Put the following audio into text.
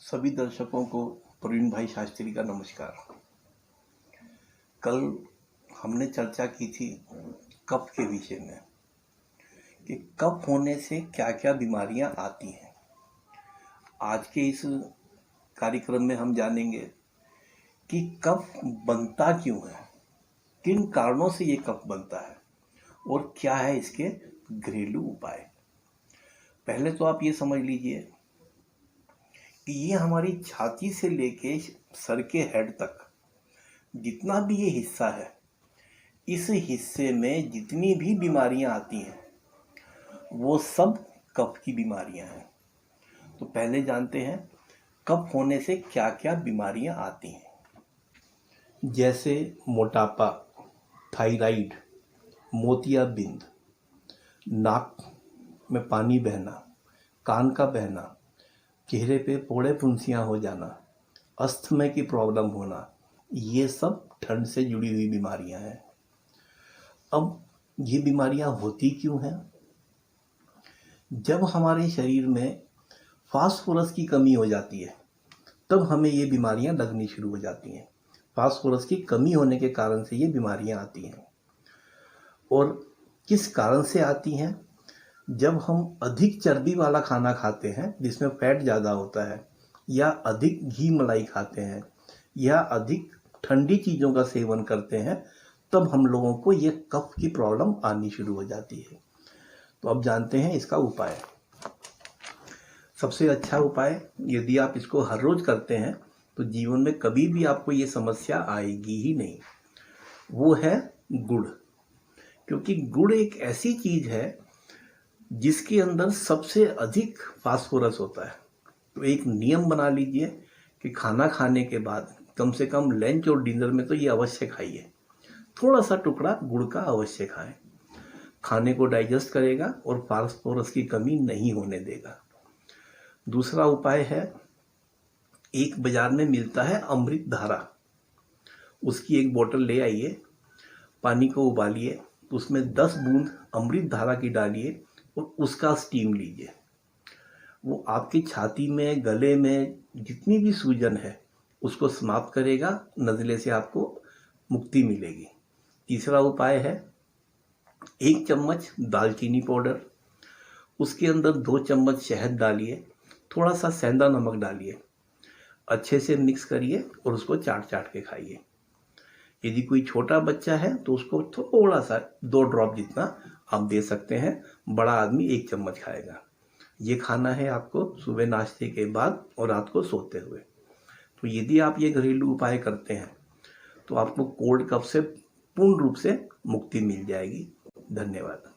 सभी दर्शकों को प्रवीण भाई शास्त्री का नमस्कार। कल हमने चर्चा की थी कफ के विषय में कि कफ होने से क्या क्या बीमारियां आती हैं। आज के इस कार्यक्रम में हम जानेंगे कि कफ बनता क्यों है, किन कारणों से ये कफ बनता है और क्या है इसके घरेलू उपाय। पहले तो आप ये समझ लीजिए कि ये हमारी छाती से लेके सर के हेड तक जितना भी ये हिस्सा है, इस हिस्से में जितनी भी बीमारियां आती हैं वो सब कफ की बीमारियां हैं। तो पहले जानते हैं कफ होने से क्या क्या बीमारियां आती हैं। जैसे मोटापा, थायराइड, मोतियाबिंद, नाक में पानी बहना, कान का बहना, चेहरे पे फोड़े फुंसियाँ हो जाना, अस्थमा की प्रॉब्लम होना, ये सब ठंड से जुड़ी हुई बीमारियां हैं। अब ये बीमारियां होती क्यों हैं? जब हमारे शरीर में फास्फोरस की कमी हो जाती है तब हमें ये बीमारियां लगनी शुरू हो जाती हैं। फास्फोरस की कमी होने के कारण से ये बीमारियां आती हैं। और किस कारण से आती हैं? जब हम अधिक चर्बी वाला खाना खाते हैं जिसमें फैट ज़्यादा होता है, या अधिक घी मलाई खाते हैं, या अधिक ठंडी चीज़ों का सेवन करते हैं, तब हम लोगों को ये कफ की प्रॉब्लम आनी शुरू हो जाती है। तो अब जानते हैं इसका उपाय। सबसे अच्छा उपाय, यदि आप इसको हर रोज़ करते हैं तो जीवन में कभी भी आपको ये समस्या आएगी ही नहीं। वो है गुड़। क्योंकि गुड़ एक ऐसी चीज़ है जिसके अंदर सबसे अधिक फास्फोरस होता है। तो एक नियम बना लीजिए कि खाना खाने के बाद कम से कम लंच और डिनर में तो ये अवश्य खाइए। थोड़ा सा टुकड़ा गुड़ का अवश्य खाएं। खाने को डाइजेस्ट करेगा और फास्फोरस की कमी नहीं होने देगा। दूसरा उपाय है, एक बाजार में मिलता है अमृत धारा, उसकी एक बोतल ले आइए, पानी को उबालिए, उसमें 10 बूंद अमृत धारा की डालिए और उसका स्टीम लीजिए। वो आपकी छाती में, गले में जितनी भी सूजन है उसको समाप्त करेगा, नज़ले से आपको मुक्ति मिलेगी। तीसरा उपाय है, 1 चम्मच दालचीनी पाउडर, उसके अंदर 2 चम्मच शहद डालिए, थोड़ा सा सेंधा नमक डालिए, अच्छे से मिक्स करिए और उसको चाट चाट के खाइए। यदि कोई छोटा बच्चा है तो उसको थोड़ा सा 2 ड्रॉप जितना आप दे सकते हैं। बड़ा आदमी 1 चम्मच खाएगा। ये खाना है आपको सुबह नाश्ते के बाद और रात को सोते हुए। तो यदि आप ये घरेलू उपाय करते हैं तो आपको कोल्ड कफ से पूर्ण रूप से मुक्ति मिल जाएगी। धन्यवाद।